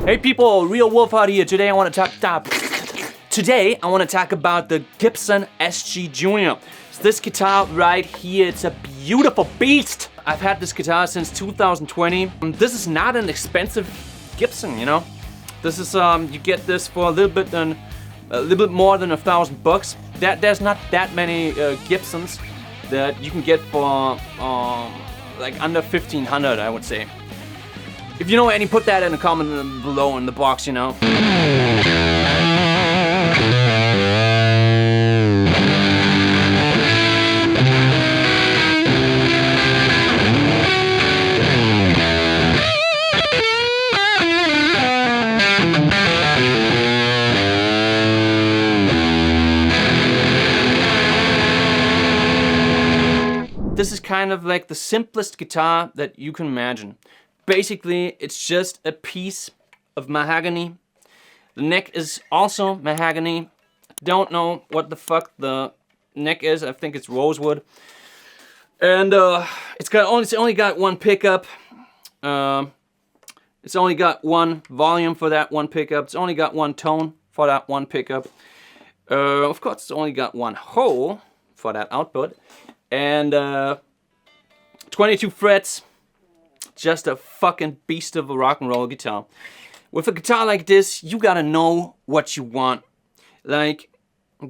Hey people, Real Wolf out here. Today I want to talk about the Gibson SG Junior. So this guitar right here, it's a beautiful beast. I've had this guitar since 2020. This is not an expensive Gibson, you know. This is you get this for a little bit more than $1,000. There's not that many Gibsons that you can get for like under 1,500, I would say. If you know any, put that in a comment below in the box, you know. This is kind of like the simplest guitar that you can imagine. Basically, it's just a piece of mahogany. The neck is also mahogany. Don't know what the fuck the neck is. I think it's rosewood. And it's only got one pickup. It's only got one volume for that one pickup. It's only got one tone for that one pickup. Of course, it's only got one hole for that output. And 22 frets. Just a fucking beast of a rock and roll guitar. With a guitar like this, you gotta know what you want. Like,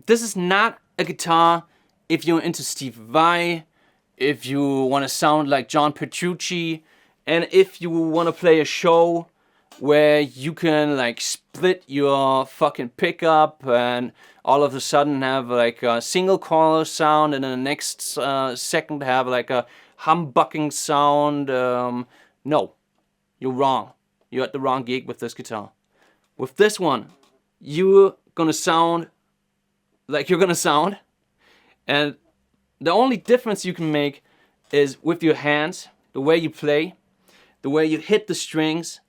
this is not a guitar if you're into Steve Vai, if you want to sound like John Petrucci, and if you want to play a show where you can like split your fucking pickup and all of a sudden have like a single coil sound and then the next second have like a humbucking sound. No, you're wrong. You're at the wrong gig with this guitar. With this one, you're gonna sound like you're gonna sound, and the only difference you can make is with your hands, the way you play, the way you hit the strings,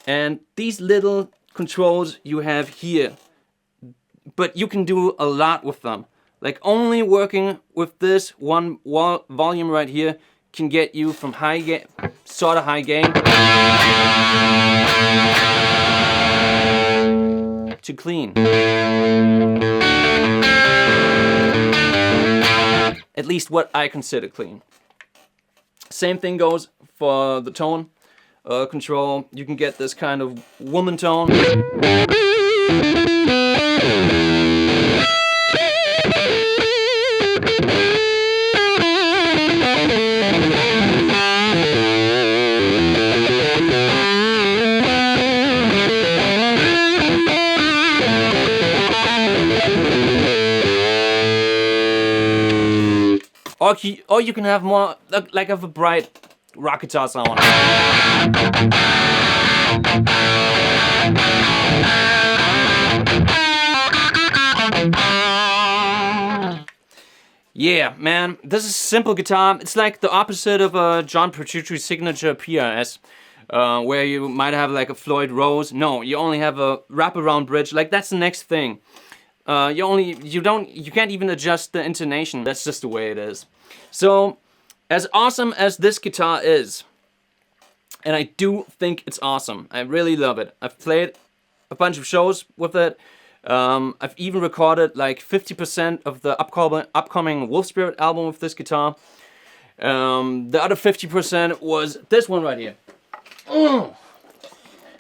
and these little controls you have here. But you can do a lot with them. Like only working with this one volume right here can get you from high gain, sort of high gain, to clean. At least what I consider clean. Same thing goes for the tone control. You can get this kind of woman tone. Or you can have more like of a bright rock guitar sound. Yeah, man, this is a simple guitar. It's like the opposite of a John Petrucci signature PRS, where you might have like a Floyd Rose. No, you only have a wraparound bridge. Like that's the next thing. You can't even adjust the intonation. That's just the way it is. So, as awesome as this guitar is, and I do think it's awesome. I really love it. I've played a bunch of shows with it. I've even recorded like 50% of the upcoming Wolf Spirit album with this guitar. The other 50% was this one right here.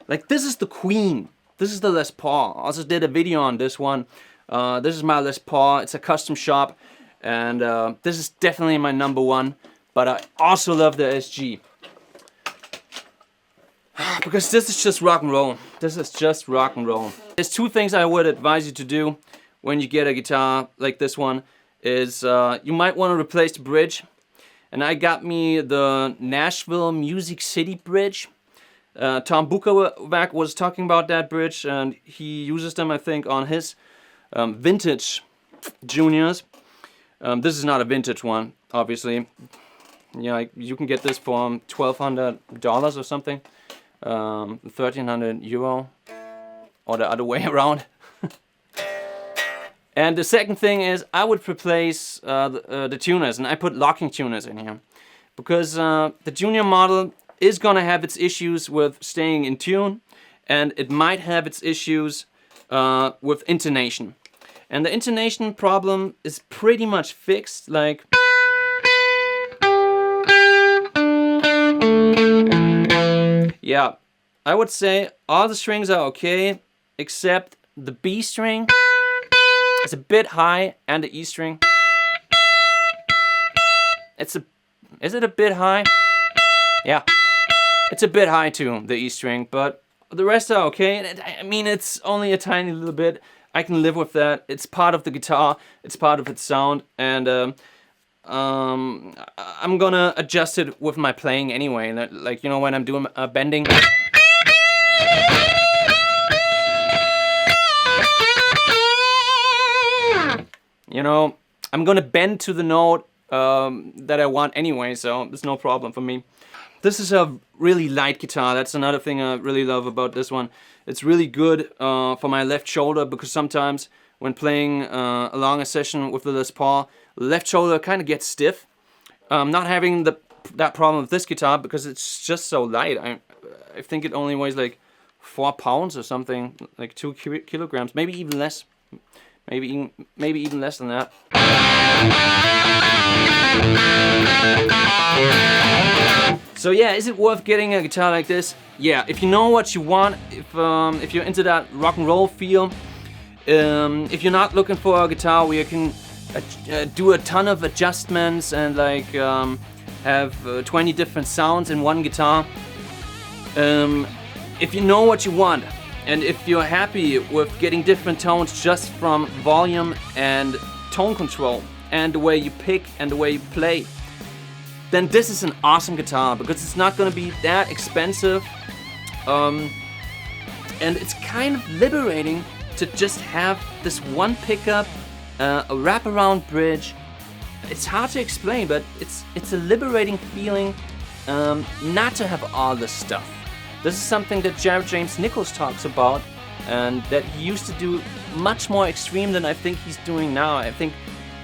Like this is the queen. This is the Les Paul. I also did a video on this one. This is my Les Paul. It's a custom shop, and this is definitely my number one. But I also love the SG because this is just rock and roll. This is just rock and roll. There's two things I would advise you to do when you get a guitar like this one. Is you might want to replace the bridge, and I got me the Nashville Music City bridge. Tom Bukovac was talking about that bridge, and he uses them, I think, on his vintage Juniors. This is not a vintage one, obviously. Yeah, you can get this for $1,200 or something, 1,300 euro, or the other way around. And the second thing is I would replace the tuners, and I put locking tuners in here because the Junior model is gonna have its issues with staying in tune, and it might have its issues with intonation. And the intonation problem is pretty much fixed, like... Yeah, I would say all the strings are okay, except the B string is a bit high, and the E string. Is it a bit high? Yeah, it's a bit high too, the E string, but the rest are okay. And I mean, it's only a tiny little bit. I can live with that. It's part of the guitar, it's part of its sound, and I'm gonna adjust it with my playing anyway. Like, you know, when I'm doing bending. You know, I'm gonna bend to the note that I want anyway, so there's no problem for me. This is a really light guitar. That's another thing I really love about this one. It's really good for my left shoulder, because sometimes when playing along a session with the Les Paul, left shoulder kind of gets stiff. Not having that problem with this guitar because it's just so light. I think it only weighs like 4 pounds or something, like 2 kilograms, maybe even less. Maybe even less than that. So yeah, is it worth getting a guitar like this? Yeah, if you know what you want, if you're into that rock and roll feel, if you're not looking for a guitar where you can do a ton of adjustments and like have 20 different sounds in one guitar, if you know what you want, and if you're happy with getting different tones just from volume and tone control and the way you pick and the way you play, then this is an awesome guitar, because it's not going to be that expensive, and it's kind of liberating to just have this one pickup, a wraparound bridge. It's hard to explain, but it's a liberating feeling not to have all this stuff. This is something that Jared James Nichols talks about, and that he used to do much more extreme than I think he's doing now. I think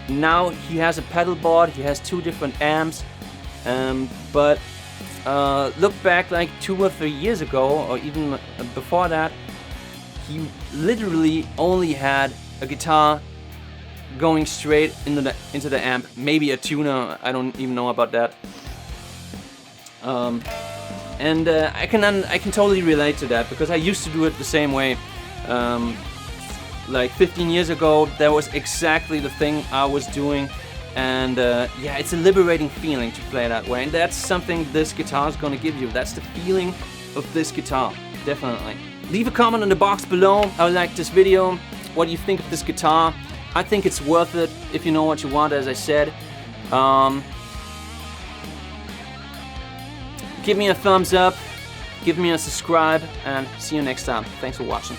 now he has a pedal board, he has 2 different amps, but look back like 2 or 3 years ago, or even before that, he literally only had a guitar going straight into the amp, maybe a tuner, I don't even know about that. And I can totally relate to that, because I used to do it the same way. Like 15 years ago, that was exactly the thing I was doing, and yeah, it's a liberating feeling to play that way, and that's something this guitar is gonna give you. That's the feeling of this guitar, definitely. Leave a comment in the box below. I like this video. What do you think of this guitar? I think it's worth it if you know what you want, as I said. Give me a thumbs up, give me a subscribe, and see you next time. Thanks for watching.